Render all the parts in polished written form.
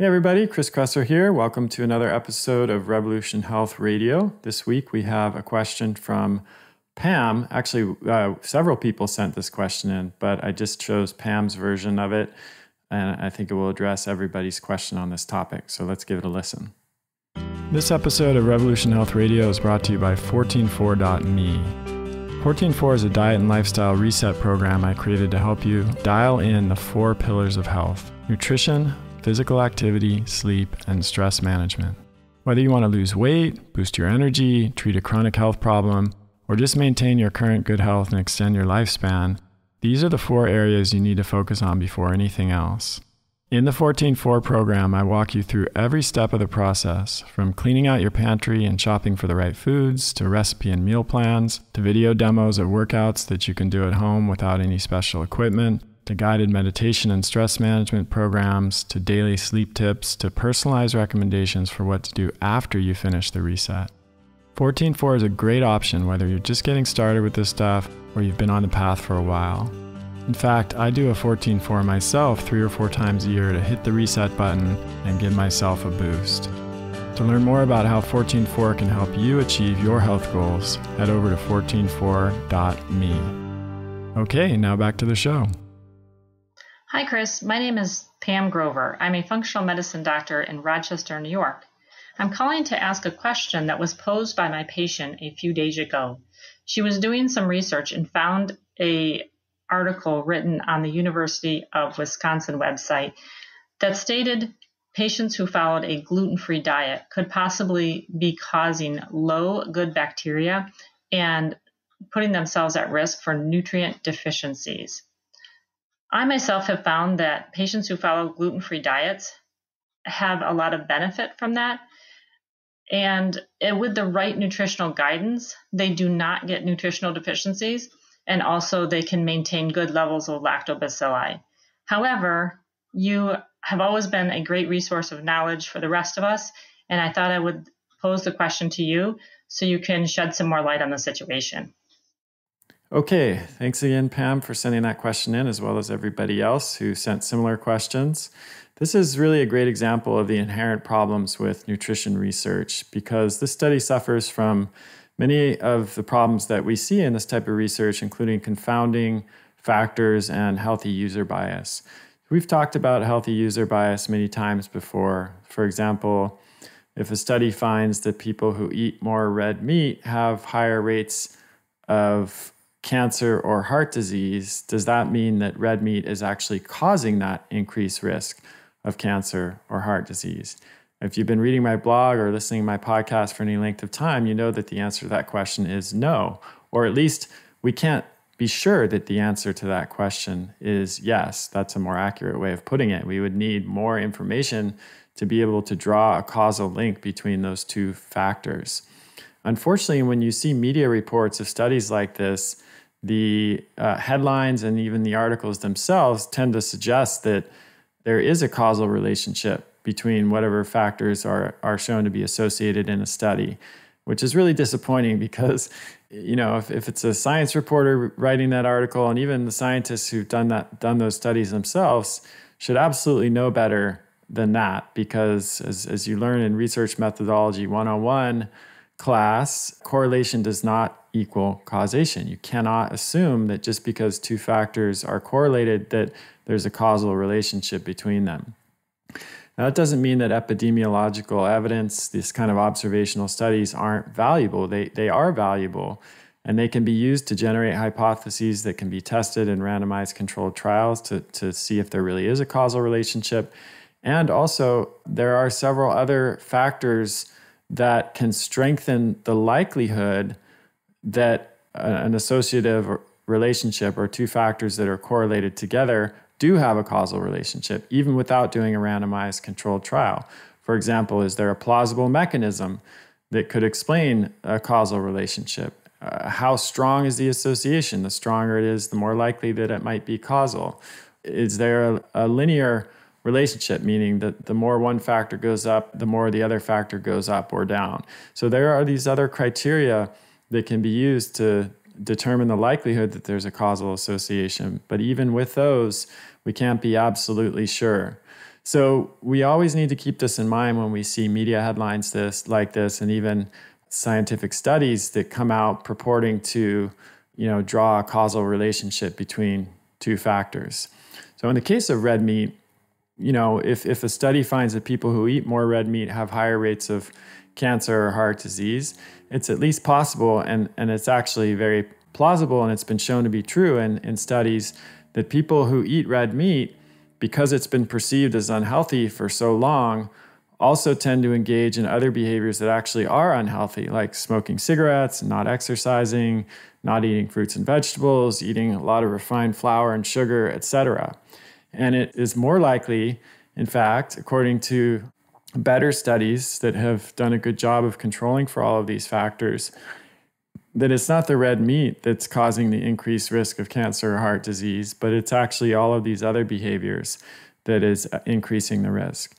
Hey everybody, Chris Kresser here. Welcome to another episode of Revolution Health Radio. This week we have a question from Pam. Actually, several people sent this question in, but I just chose Pam's version of it, and I think it will address everybody's question on this topic. So let's give it a listen. This episode of Revolution Health Radio is brought to you by 144.me. 144 is a diet and lifestyle reset program I created to help you dial in the 4 pillars of health: nutrition, physical activity, sleep, and stress management. Whether you want to lose weight, boost your energy, treat a chronic health problem, or just maintain your current good health and extend your lifespan, these are the 4 areas you need to focus on before anything else. In the 144 program, I walk you through every step of the process, from cleaning out your pantry and shopping for the right foods, to recipe and meal plans, to video demos of workouts that you can do at home without any special equipment, to guided meditation and stress management programs, to daily sleep tips, to personalized recommendations for what to do after you finish the reset. 144 is a great option whether you're just getting started with this stuff or you've been on the path for a while. In fact, I do a 144 myself 3 or 4 times a year to hit the reset button and give myself a boost. To learn more about how 144 can help you achieve your health goals, head over to 144.me. Okay, now back to the show. Hi, Chris. My name is Pam Grover. I'm a functional medicine doctor in Rochester, New York. I'm calling to ask a question that was posed by my patient a few days ago. She was doing some research and found an article written on the University of Wisconsin website that stated patients who followed a gluten-free diet could possibly be causing low good bacteria and putting themselves at risk for nutrient deficiencies. I myself have found that patients who follow gluten-free diets have a lot of benefit from that. And with the right nutritional guidance, they do not get nutritional deficiencies. And also they can maintain good levels of lactobacilli. However, you have always been a great resource of knowledge for the rest of us. And I thought I would pose the question to you so you can shed some more light on the situation. Okay, thanks again, Pam, for sending that question in, as well as everybody else who sent similar questions. This is really a great example of the inherent problems with nutrition research, because this study suffers from many of the problems that we see in this type of research, including confounding factors and healthy user bias. We've talked about healthy user bias many times before. For example, if a study finds that people who eat more red meat have higher rates of cancer or heart disease, does that mean that red meat is actually causing that increased risk of cancer or heart disease? If you've been reading my blog or listening to my podcast for any length of time, you know that the answer to that question is no. Or at least we can't be sure that the answer to that question is yes. That's a more accurate way of putting it. We would need more information to be able to draw a causal link between those 2 factors. Unfortunately, when you see media reports of studies like this, the headlines and even the articles themselves tend to suggest that there is a causal relationship between whatever factors are shown to be associated in a study, which is really disappointing because, if it's a science reporter writing that article, and even the scientists who've done those studies themselves should absolutely know better than that, because as you learn in Research Methodology 101 class, correlation does not equal causation. You cannot assume that just because 2 factors are correlated that there's a causal relationship between them. Now, that doesn't mean that epidemiological evidence, these kind of observational studies, aren't valuable. They are valuable, and they can be used to generate hypotheses that can be tested in randomized controlled trials to see if there really is a causal relationship. And also, there are several other factors that can strengthen the likelihood that an associative relationship or 2 factors that are correlated together do have a causal relationship, even without doing a randomized controlled trial. For example, is there a plausible mechanism that could explain a causal relationship? How strong is the association? The stronger it is, the more likely that it might be causal. Is there a linear relationship, meaning that the more one factor goes up, the more the other factor goes up or down? So there are these other criteria that can be used to determine the likelihood that there's a causal association. But even with those, we can't be absolutely sure. So we always need to keep this in mind when we see media headlines like this, and even scientific studies that come out purporting to, draw a causal relationship between two factors. So in the case of red meat, if a study finds that people who eat more red meat have higher rates of cancer or heart disease, it's at least possible, and it's actually very plausible, and it's been shown to be true in studies, that people who eat red meat, because it's been perceived as unhealthy for so long, also tend to engage in other behaviors that actually are unhealthy, like smoking cigarettes, not exercising, not eating fruits and vegetables, eating a lot of refined flour and sugar, etc. And it is more likely, in fact, according to better studies that have done a good job of controlling for all of these factors, that it's not the red meat that's causing the increased risk of cancer or heart disease, but it's actually all of these other behaviors that is increasing the risk.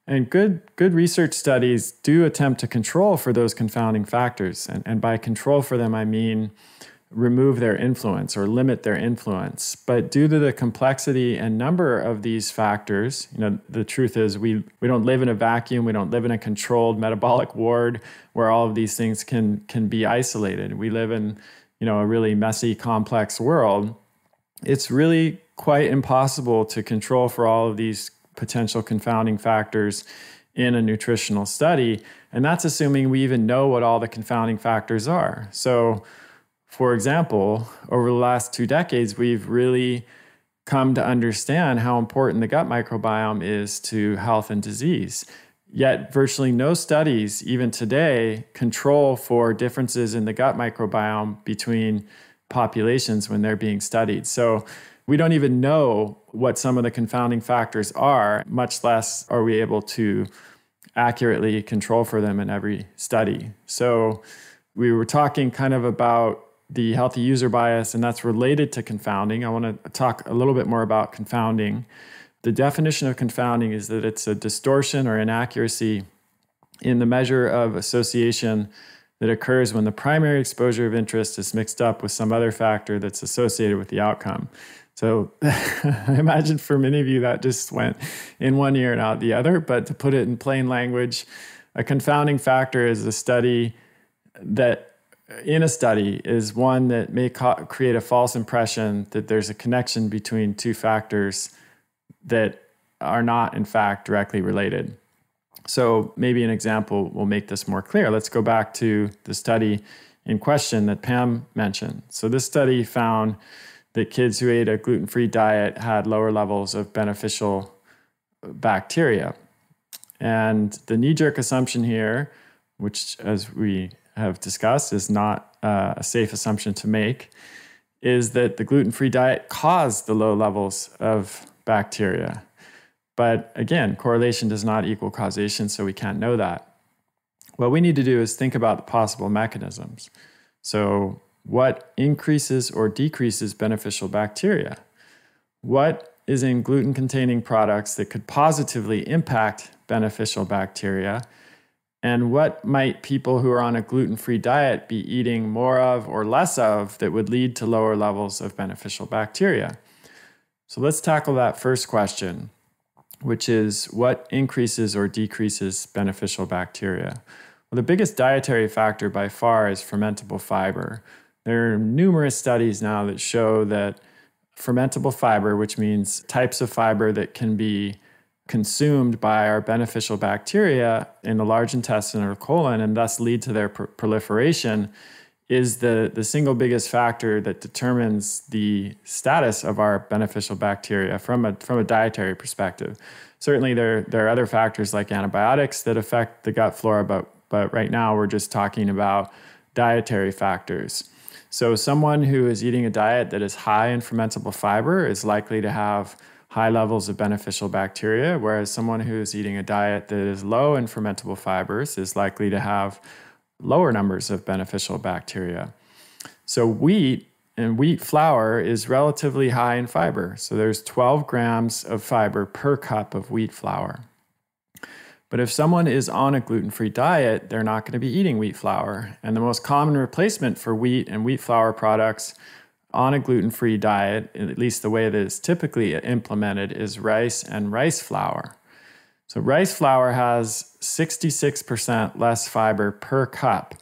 And good research studies do attempt to control for those confounding factors. And by control for them, I mean remove their influence or limit their influence. But due to the complexity and number of these factors, the truth is we don't live in a vacuum. We don't live in a controlled metabolic ward where all of these things can be isolated. We live in, a really messy, complex world. It's really quite impossible to control for all of these potential confounding factors in a nutritional study. And that's assuming we even know what all the confounding factors are. So, for example, over the last 2 decades, we've really come to understand how important the gut microbiome is to health and disease. Yet virtually no studies, even today, control for differences in the gut microbiome between populations when they're being studied. So we don't even know what some of the confounding factors are, much less are we able to accurately control for them in every study. So we were talking kind of about the healthy user bias, and that's related to confounding. I want to talk a little bit more about confounding. The definition of confounding is that it's a distortion or inaccuracy in the measure of association that occurs when the primary exposure of interest is mixed up with some other factor that's associated with the outcome. So I imagine for many of you that just went in one ear and out the other, but to put it in plain language, a confounding factor is a study that is one that may create a false impression that there's a connection between two factors that are not, in fact, directly related. So maybe an example will make this more clear. Let's go back to the study in question that Pam mentioned. So this study found that kids who ate a gluten-free diet had lower levels of beneficial bacteria. And the knee-jerk assumption here, which, as we have discussed, is not a safe assumption to make, is that the gluten-free diet caused the low levels of bacteria. But again, correlation does not equal causation, so we can't know that. What we need to do is think about the possible mechanisms. So what increases or decreases beneficial bacteria? What is in gluten-containing products that could positively impact beneficial bacteria? And what might people who are on a gluten-free diet be eating more of or less of that would lead to lower levels of beneficial bacteria? So let's tackle that first question, which is what increases or decreases beneficial bacteria? Well, the biggest dietary factor by far is fermentable fiber. There are numerous studies now that show that fermentable fiber, which means types of fiber that can be consumed by our beneficial bacteria in the large intestine or colon and thus lead to their proliferation, is the single biggest factor that determines the status of our beneficial bacteria from a dietary perspective. Certainly there are other factors like antibiotics that affect the gut flora, but right now we're just talking about dietary factors. So someone who is eating a diet that is high in fermentable fiber is likely to have high levels of beneficial bacteria, whereas someone who is eating a diet that is low in fermentable fibers is likely to have lower numbers of beneficial bacteria. So wheat and wheat flour is relatively high in fiber. So there's 12 grams of fiber per cup of wheat flour. But if someone is on a gluten-free diet, they're not going to be eating wheat flour. And the most common replacement for wheat and wheat flour products on a gluten-free diet, at least the way that it's typically implemented, is rice and rice flour. So rice flour has 66% less fiber per cup,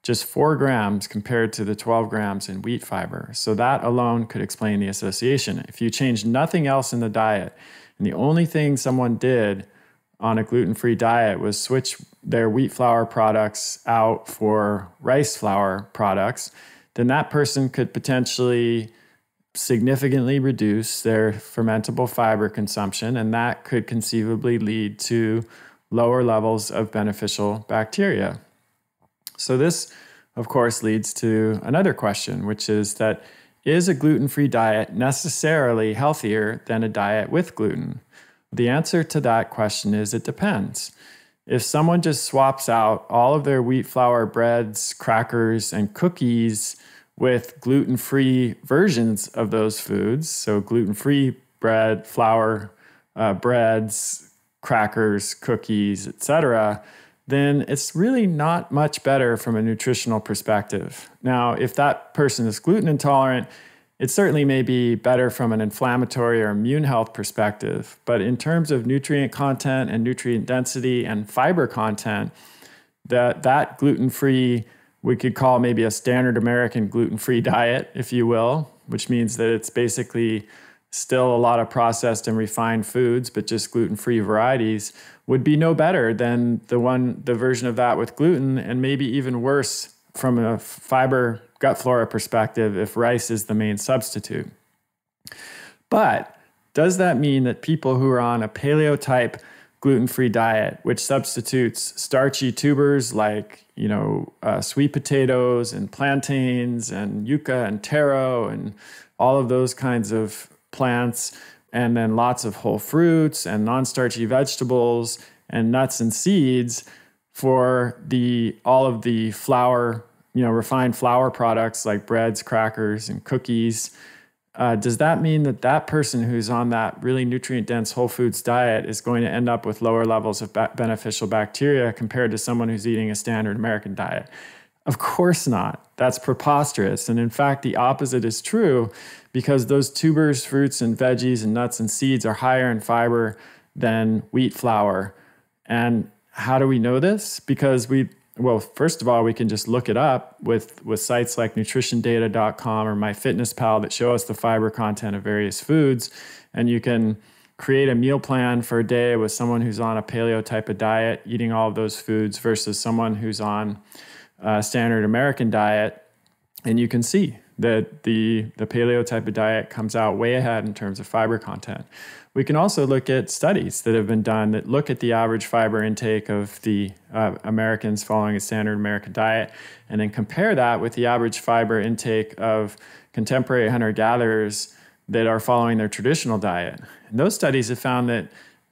just 4 grams compared to the 12 grams in wheat fiber. So that alone could explain the association. If you change nothing else in the diet, and the only thing someone did on a gluten-free diet was switch their wheat flour products out for rice flour products, then that person could potentially significantly reduce their fermentable fiber consumption, and that could conceivably lead to lower levels of beneficial bacteria. So this, of course, leads to another question, which is that is a gluten-free diet necessarily healthier than a diet with gluten? The answer to that question is it depends. If someone just swaps out all of their wheat flour breads, crackers, and cookies with gluten-free versions of those foods, so gluten-free bread, flour, breads, crackers, cookies, etc., then it's really not much better from a nutritional perspective. Now, if that person is gluten intolerant, it certainly may be better from an inflammatory or immune health perspective. But in terms of nutrient content and nutrient density and fiber content, that gluten-free, we could call maybe a standard American gluten-free diet, if you will, which means that it's basically still a lot of processed and refined foods, but just gluten-free varieties, would be no better than the version of that with gluten, and maybe even worse from a fiber gut flora perspective if rice is the main substitute. But does that mean that people who are on a paleo-type gluten-free diet, which substitutes starchy tubers like sweet potatoes and plantains and yucca and taro and all of those kinds of plants, and then lots of whole fruits and non-starchy vegetables and nuts and seeds for all of the flour, refined flour products like breads, crackers, and cookies, does that mean that that person who's on that really nutrient-dense whole foods diet is going to end up with lower levels of beneficial bacteria compared to someone who's eating a standard American diet? Of course not. That's preposterous. And in fact, the opposite is true, because those tubers, fruits, and veggies, and nuts and seeds are higher in fiber than wheat flour. And how do we know this? Because first of all, we can just look it up with sites like nutritiondata.com or MyFitnessPal that show us the fiber content of various foods. And you can create a meal plan for a day with someone who's on a paleo type of diet, eating all of those foods, versus someone who's on a standard American diet. And you can see that the paleo type of diet comes out way ahead in terms of fiber content. We can also look at studies that have been done that look at the average fiber intake of the Americans following a standard American diet, and then compare that with the average fiber intake of contemporary hunter-gatherers that are following their traditional diet. And those studies have found that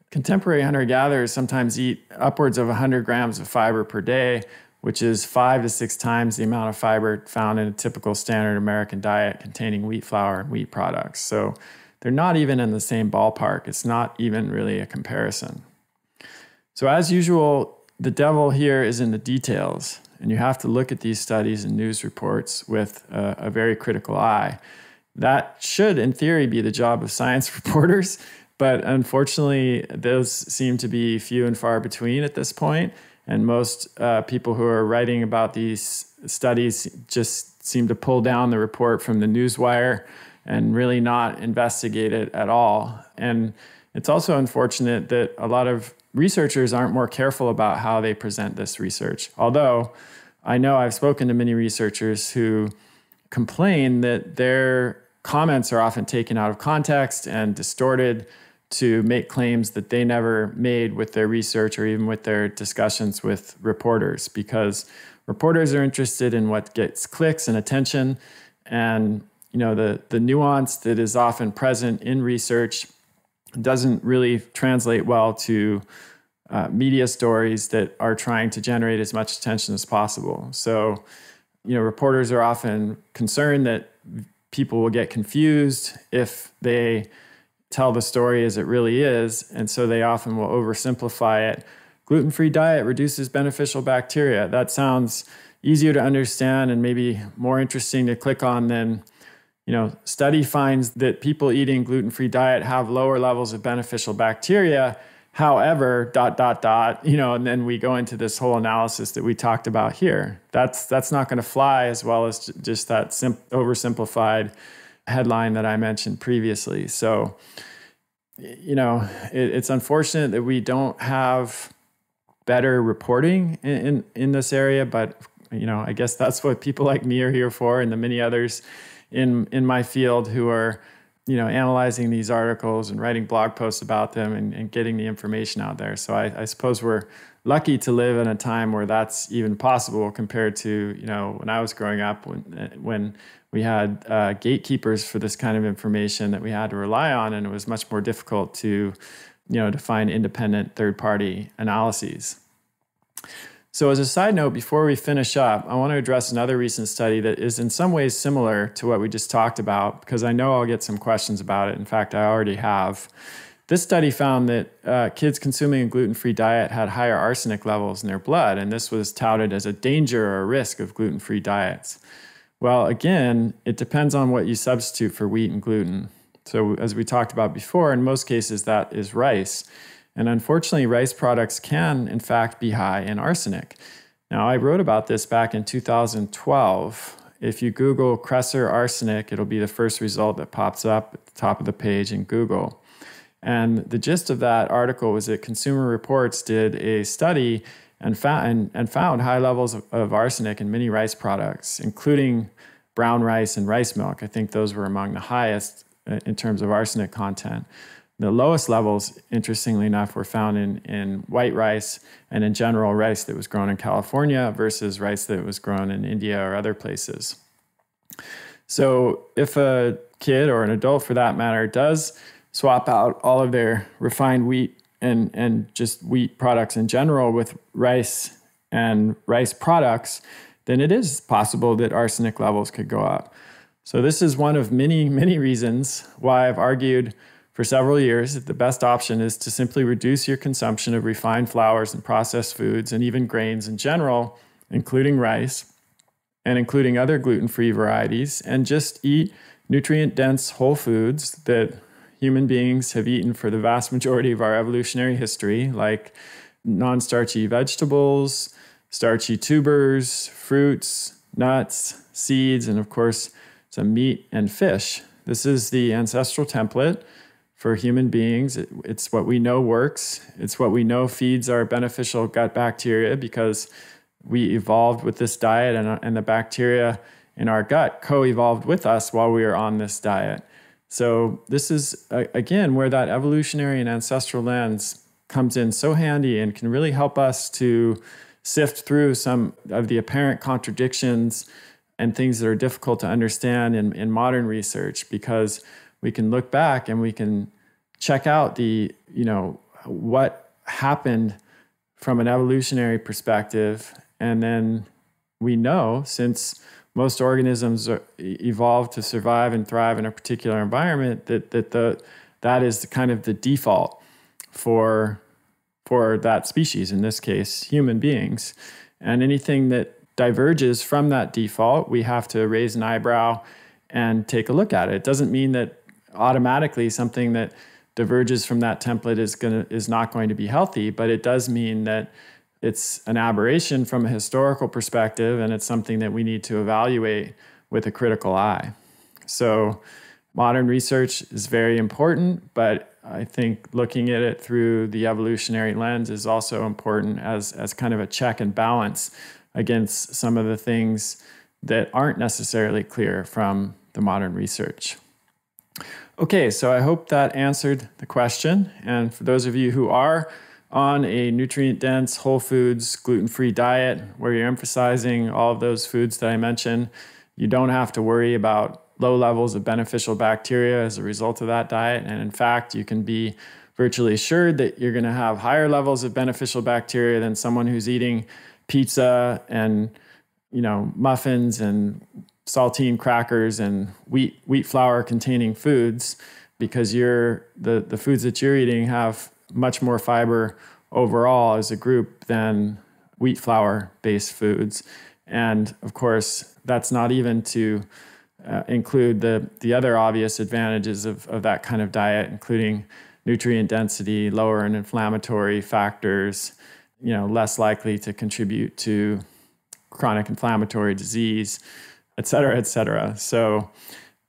contemporary hunter-gatherers sometimes eat upwards of 100 grams of fiber per day, which is 5 to 6 times the amount of fiber found in a typical standard American diet containing wheat flour and wheat products. So they're not even in the same ballpark. It's not even really a comparison. So as usual, the devil here is in the details, and you have to look at these studies and news reports with a very critical eye. That should, in theory, be the job of science reporters, but unfortunately, those seem to be few and far between at this point. And most people who are writing about these studies just seem to pull down the report from the newswire and really not investigate it at all. And it's also unfortunate that a lot of researchers aren't more careful about how they present this research. Although I know I've spoken to many researchers who complain that their comments are often taken out of context and distorted to make claims that they never made with their research or even with their discussions with reporters, because reporters are interested in what gets clicks and attention, and the nuance that is often present in research doesn't really translate well to media stories that are trying to generate as much attention as possible. So, reporters are often concerned that people will get confused if they tell the story as it really is, and so they often will oversimplify it. Gluten-free diet reduces beneficial bacteria. That sounds easier to understand and maybe more interesting to click on than, study finds that people eating gluten-free diet have lower levels of beneficial bacteria, However, ... and then we go into this whole analysis that we talked about here. That's not going to fly as well as just that oversimplified headline that I mentioned previously. So, it's unfortunate that we don't have better reporting in this area, but I guess that's what people like me are here for, and the many others in my field who are analyzing these articles and writing blog posts about them and getting the information out there. So I suppose we're lucky to live in a time where that's even possible compared to when I was growing up, when we had gatekeepers for this kind of information that we had to rely on, and it was much more difficult to to find independent third-party analyses. So as a side note, before we finish up, I want to address another recent study that is in some ways similar to what we just talked about, because I know I'll get some questions about it. In fact, I already have. This study found that kids consuming a gluten-free diet had higher arsenic levels in their blood, and this was touted as a danger or a risk of gluten-free diets. Well, again, it depends on what you substitute for wheat and gluten. So as we talked about before, in most cases that is rice. And unfortunately, rice products can, in fact, be high in arsenic. Now, I wrote about this back in 2012. If you Google Kresser arsenic, it'll be the first result that pops up at the top of the page in Google. And the gist of that article was that Consumer Reports did a study and found high levels of arsenic in many rice products, including brown rice and rice milk. I think those were among the highest in terms of arsenic content. The lowest levels, interestingly enough, were found in white rice and in general rice that was grown in California versus rice that was grown in India or other places. So if a kid or an adult, for that matter, does swap out all of their refined wheat and just wheat products in general with rice and rice products, then it is possible that arsenic levels could go up. So this is one of many, many reasons why I've argued for several years that the best option is to simply reduce your consumption of refined flours and processed foods and even grains in general, including rice and including other gluten-free varieties, and just eat nutrient-dense whole foods that human beings have eaten for the vast majority of our evolutionary history, like non-starchy vegetables, starchy tubers, fruits, nuts, seeds, and of course, some meat and fish. This is the ancestral template for human beings. It's what we know works. It's what we know feeds our beneficial gut bacteria, because we evolved with this diet, and the bacteria in our gut co-evolved with us while we were on this diet. So this is, again, where that evolutionary and ancestral lens comes in so handy and can really help us to sift through some of the apparent contradictions and things that are difficult to understand in modern research, because we can look back and we can check out what happened from an evolutionary perspective. And then we know, since most organisms evolved to survive and thrive in a particular environment, that is kind of the default for that species, in this case, human beings. And anything that diverges from that default, we have to raise an eyebrow and take a look at it. It doesn't mean that automatically something that diverges from that template is not going to be healthy, but it does mean that it's an aberration from a historical perspective, and it's something that we need to evaluate with a critical eye. So modern research is very important, but I think looking at it through the evolutionary lens is also important as kind of a check and balance against some of the things that aren't necessarily clear from the modern research. Okay, so I hope that answered the question. And for those of you who are on a nutrient-dense, whole foods, gluten-free diet, where you're emphasizing all of those foods that I mentioned, you don't have to worry about low levels of beneficial bacteria as a result of that diet. And in fact, you can be virtually assured that you're going to have higher levels of beneficial bacteria than someone who's eating pizza and muffins and saltine crackers and wheat flour containing foods, because the foods that you're eating have much more fiber overall as a group than wheat flour based foods. And of course, that's not even to include the other obvious advantages of that kind of diet, including nutrient density, lower in inflammatory factors, less likely to contribute to chronic inflammatory disease, et cetera, et cetera. So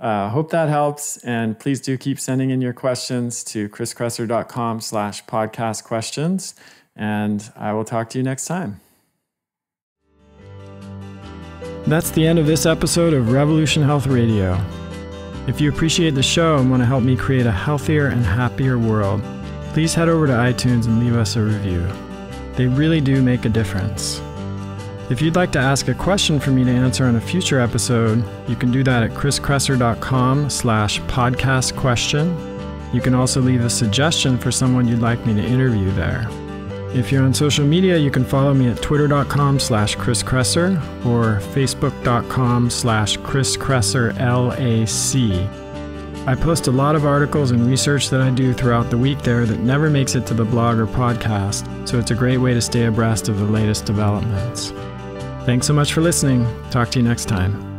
hope that helps. And please do keep sending in your questions to kriskresser.com/podcast questions. And I will talk to you next time. That's the end of this episode of Revolution Health Radio. If you appreciate the show and want to help me create a healthier and happier world, please head over to iTunes and leave us a review. They really do make a difference. If you'd like to ask a question for me to answer on a future episode, you can do that at kriskresser.com/podcast question. You can also leave a suggestion for someone you'd like me to interview there. If you're on social media, you can follow me at twitter.com/kriskresser or facebook.com/kriskresser.L.Ac. I post a lot of articles and research that I do throughout the week there that never makes it to the blog or podcast, so it's a great way to stay abreast of the latest developments. Thanks so much for listening. Talk to you next time.